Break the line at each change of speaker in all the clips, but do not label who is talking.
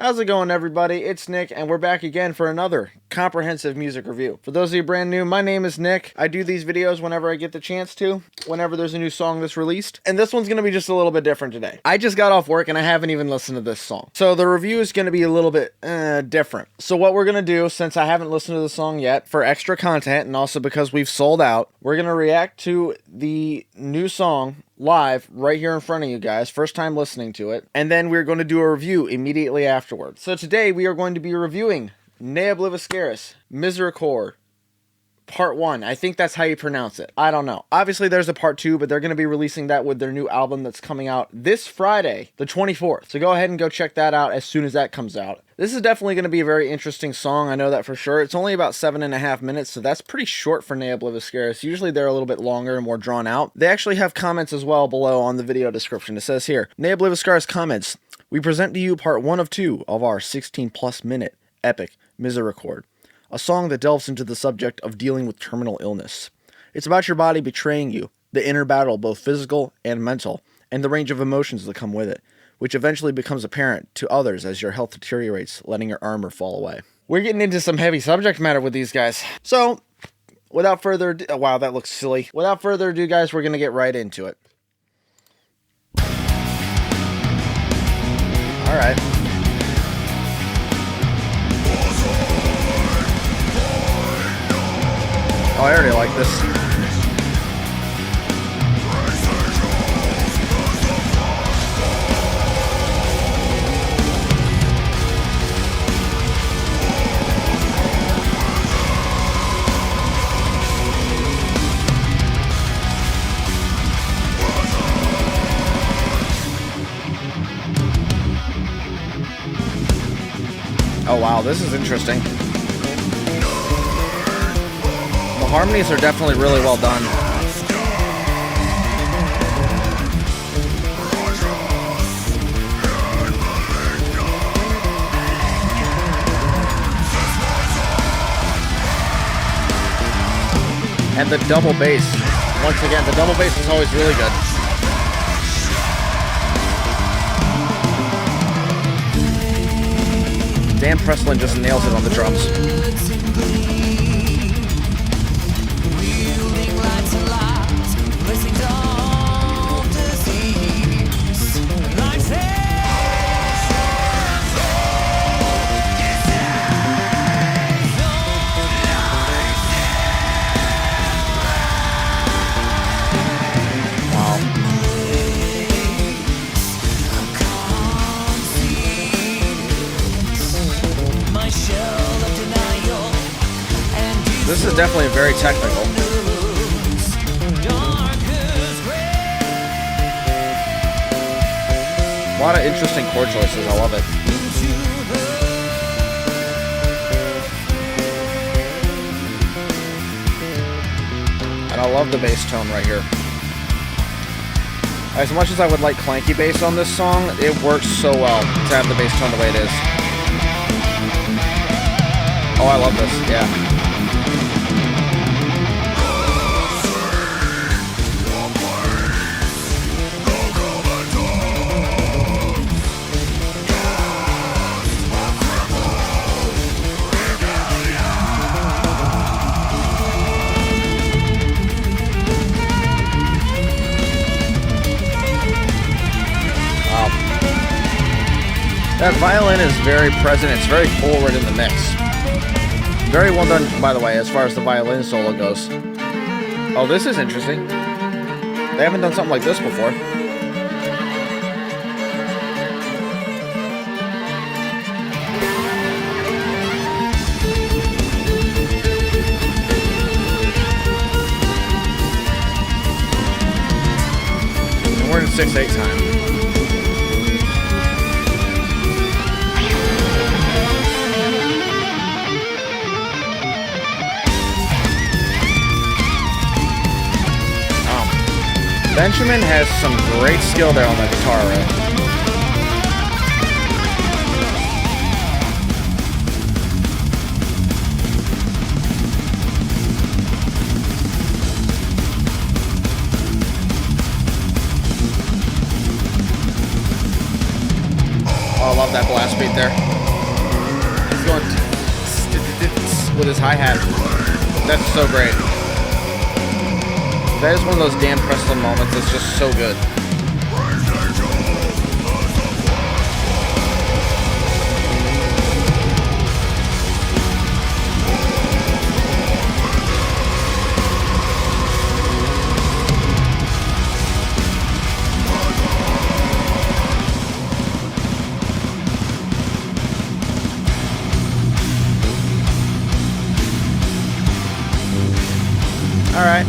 How's it going, everybody? It's Nick, and we're back again for another comprehensive music review. For those of you brand new, my name is Nick. I do these videos whenever I get the chance to, whenever there's a new song that's released, and this one's going to be just a little bit different today. I just got off work, and I haven't even listened to this song, so the review is going to be a little bit different. So what we're going to do, since I haven't listened to the song yet, for extra content, and also because we've sold out, we're going to react to the new song live right here in front of you guys, first time listening to it, and then we're going to do a review immediately afterwards. So today we are going to be reviewing Obliviscaris, Misericorde, Part 1. I think that's how you pronounce it. I don't know. Obviously there's a Part 2, but they're going to be releasing that with their new album that's coming out this Friday, the 24th. So go ahead and go check that out as soon as that comes out. This is definitely going to be a very interesting song, I know that for sure. It's only about 7.5 minutes, so that's pretty short for Obliviscaris. Usually they're a little bit longer and more drawn out. They actually have comments as well below on the video description. It says here, Obliviscaris comments, "We present to you part 1 of 2 of our 16+ minute epic Misericorde, a song that delves into the subject of dealing with terminal illness. It's about your body betraying you, the inner battle, both physical and mental, and the range of emotions that come with it, which eventually becomes apparent to others as your health deteriorates, letting your armor fall away." We're getting into some heavy subject matter with these guys. So, without further ado, wow, that looks silly. Without further ado, guys, we're going to get right into it. Alright. Oh, I already like this. Oh wow, this is interesting. The harmonies are definitely really well done. And the double bass. Once again, the double bass is always really good. Dan Presslin just nails it on the drums. This is definitely very technical. A lot of interesting chord choices, I love it. And I love the bass tone right here. As much as I would like clanky bass on this song, it works so well to have the bass tone the way it is. Oh, I love this, yeah. That violin is very present, it's very forward in the mix. Very well done, by the way, as far as the violin solo goes. Oh, this is interesting. They haven't done something like this before. And we're in 6/8 time. Benjamin has some great skill there on the guitar riff. Oh, I love that blast beat there. his hi-hat. That's so great. That is one of those Dan Preston moments that's just so good. All right.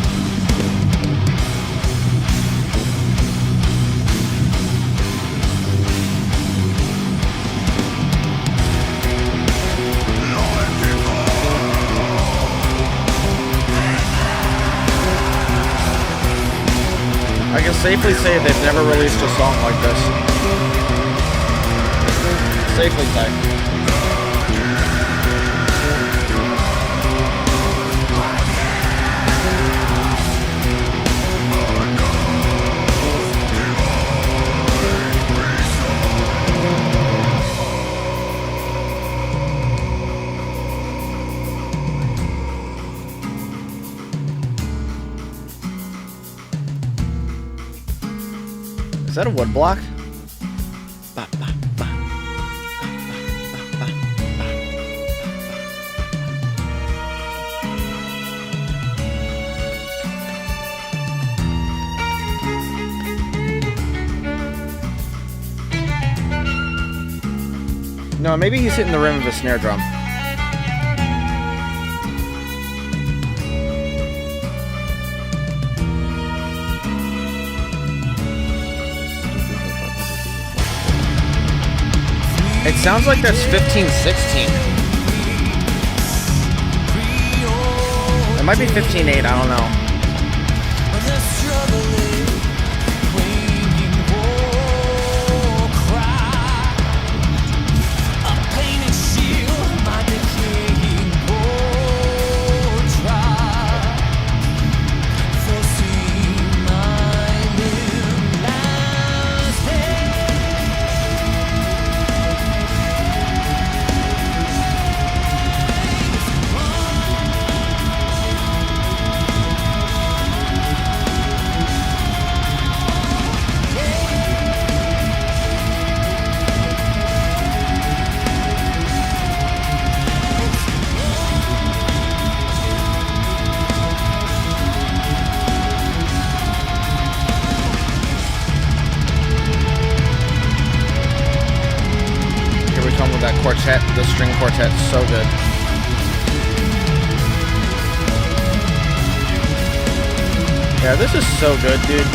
I can safely say they've never released a song like this. Safely say. Is that a wood block? No, maybe he's hitting the rim of a snare drum. It sounds like that's 15/16. It might be 15/8, I don't know. That quartet, the string quartet, so good. Yeah, this is so good, dude.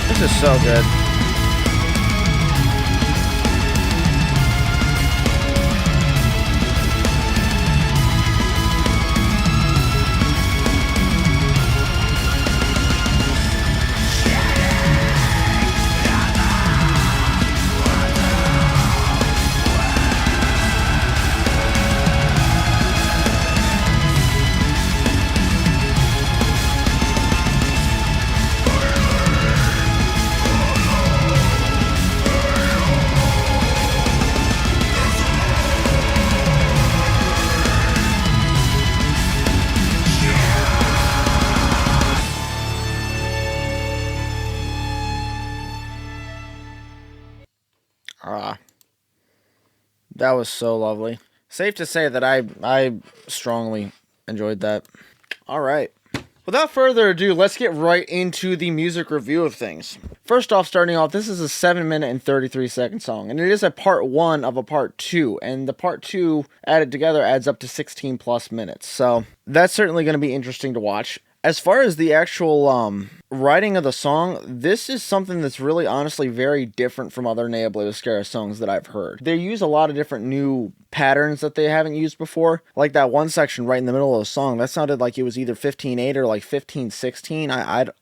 This is so good. That was so lovely. Safe to say that I strongly enjoyed that. All right. Without further ado, let's get right into the music review of things. First off, starting off, this is a 7-minute and 33-second song, and it is a part 1 of a part 2, and the part 2 added together adds up to 16 plus minutes. So that's certainly going to be interesting to watch. As far as the actual writing of the song, this is something that's really honestly very different from other Obliviscaris songs that I've heard. They use a lot of different new patterns that they haven't used before. Like that one section right in the middle of the song, that sounded like it was either 15/8 or like 15/16.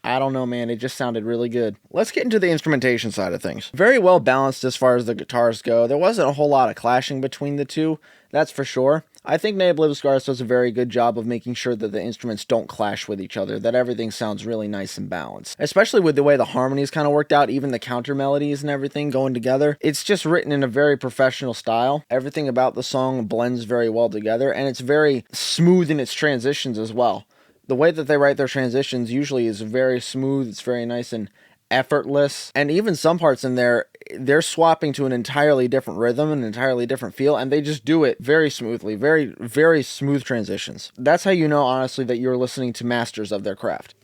I don't know, man. It just sounded really good. Let's get into the instrumentation side of things. Very well balanced as far as the guitars go. There wasn't a whole lot of clashing between the two, that's for sure. I think Obliviscaris does a very good job of making sure that the instruments don't clash with each other, that everything sounds really nice and balanced. Especially with the way the harmonies kind of worked out, even the counter melodies and everything going together. It's just written in a very professional style. Everything about the song blends very well together, and it's very smooth in its transitions as well. The way that they write their transitions usually is very smooth, it's very nice and effortless, and even some parts in there, they're swapping to an entirely different rhythm, an entirely different feel, and they just do it very smoothly, very smooth transitions. That's how you know, honestly, that you're listening to masters of their craft.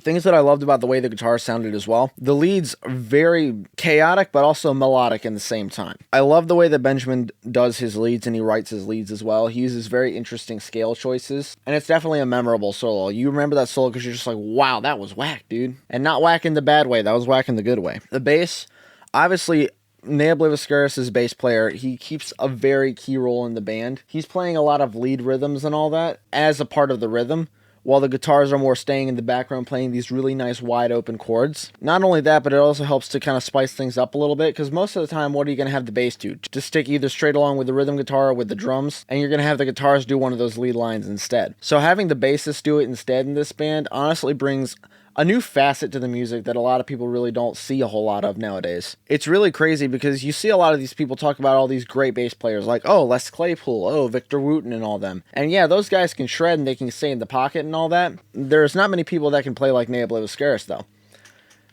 Things that I loved about the way the guitar sounded as well. The leads are very chaotic, but also melodic in the same time. I love the way that Benjamin does his leads and he writes his leads as well. He uses very interesting scale choices, and it's definitely a memorable solo. You remember that solo because you're just like, wow, that was whack, dude. And not whack in the bad way, that was whack in the good way. The bass, obviously, Obliviscaris' bass player, he keeps a very key role in the band. He's playing a lot of lead rhythms and all that as a part of the rhythm, while the guitars are more staying in the background playing these really nice wide open chords. Not only that, but it also helps to kind of spice things up a little bit, because most of the time, what are you going to have the bass do? Just stick either straight along with the rhythm guitar or with the drums, and you're going to have the guitars do one of those lead lines instead. So having the bassist do it instead in this band honestly brings a new facet to the music that a lot of people really don't see a whole lot of nowadays. It's really crazy because you see a lot of these people talk about all these great bass players like, oh, Les Claypool, oh, Victor Wooten and all them. And yeah, those guys can shred and they can stay in the pocket and all that. There's not many people that can play like Obliviscaris though.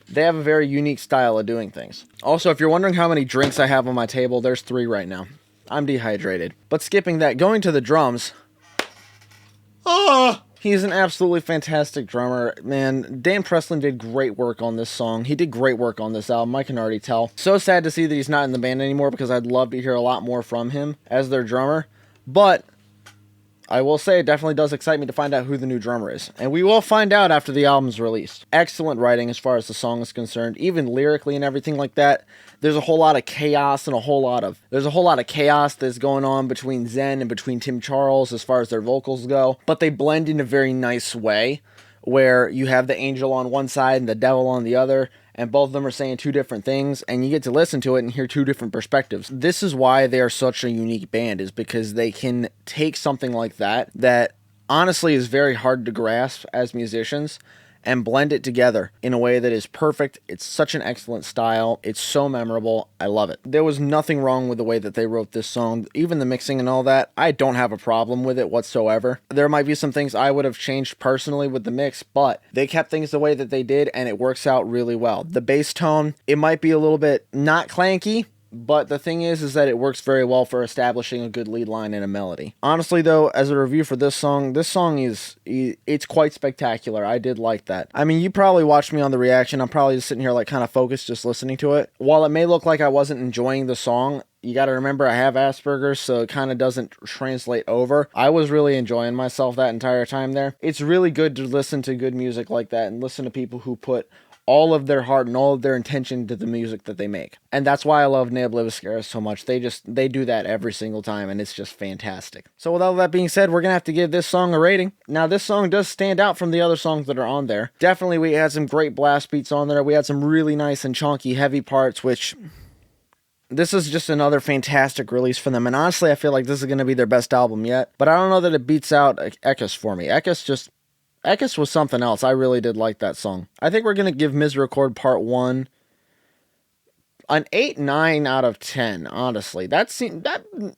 They have a very unique style of doing things. Also, if you're wondering how many drinks I have on my table, there's 3 right now. I'm dehydrated. But skipping that, going to the drums. He's an absolutely fantastic drummer, man. Dan Presslin did great work on this song. He did great work on this album, I can already tell. So sad to see that he's not in the band anymore because I'd love to hear a lot more from him as their drummer. But I will say it definitely does excite me to find out who the new drummer is. And we will find out after the album's released. Excellent writing as far as the song is concerned, even lyrically and everything like that. There's a whole lot of chaos and there's a whole lot of chaos that's going on between Zen and between Tim Charles as far as their vocals go. But they blend in a very nice way where you have the angel on one side and the devil on the other, and both of them are saying 2 different things, and you get to listen to it and hear 2 different perspectives. This is why they are such a unique band, is because they can take something like that honestly is very hard to grasp as musicians, and blend it together in a way that is perfect. It's such an excellent style. It's so memorable. I love it. There was nothing wrong with the way that they wrote this song. Even the mixing and all that, I don't have a problem with it whatsoever. There might be some things I would have changed personally with the mix, but they kept things the way that they did, and it works out really well. The bass tone, it might be a little bit not clanky, but the thing is that it works very well for establishing a good lead line and a melody. Honestly, though, as a review for this song it's quite spectacular. I did like that. I mean, you probably watched me on the reaction. I'm probably just sitting here like kind of focused, just listening to it. While it may look like I wasn't enjoying the song, you got to remember I have Asperger's, so it kind of doesn't translate over. I was really enjoying myself that entire time there. It's really good to listen to good music like that and listen to people who put all of their heart and all of their intention to the music that they make. And that's why I love Obliviscaris so much. They do that every single time, and it's just fantastic. So with all that being said, we're going to have to give this song a rating. Now, this song does stand out from the other songs that are on there. Definitely, we had some great blast beats on there. We had some really nice and chunky, heavy parts, which this is just another fantastic release for them. And honestly, I feel like this is going to be their best album yet. But I don't know that it beats out Ekis for me. Ekis was something else. I really did like that song. I think we're going to give Misericorde Part 1 an 8-9 out of 10, honestly. That was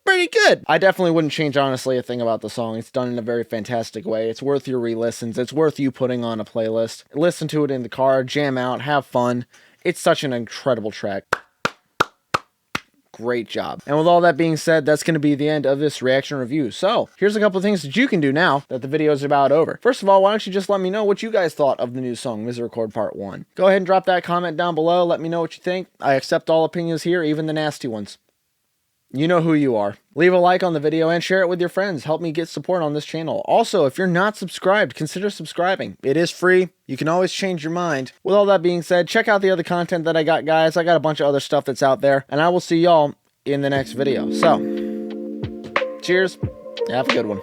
pretty good. I definitely wouldn't change, honestly, a thing about the song. It's done in a very fantastic way. It's worth your re-listens. It's worth you putting on a playlist. Listen to it in the car, jam out, have fun. It's such an incredible track. Great job. And with all that being said, that's going to be the end of this reaction review. So, here's a couple of things that you can do now that the video is about over. First of all, why don't you just let me know what you guys thought of the new song, Misericorde Part 1. Go ahead and drop that comment down below. Let me know what you think. I accept all opinions here, even the nasty ones. You know who you are. Leave a like on the video and share it with your friends. Help me get support on this channel. Also, if you're not subscribed, consider subscribing. It is free. You can always change your mind. With all that being said, check out the other content that I got, guys. I got a bunch of other stuff that's out there, and I will see y'all in the next video. So, cheers. Have a good one.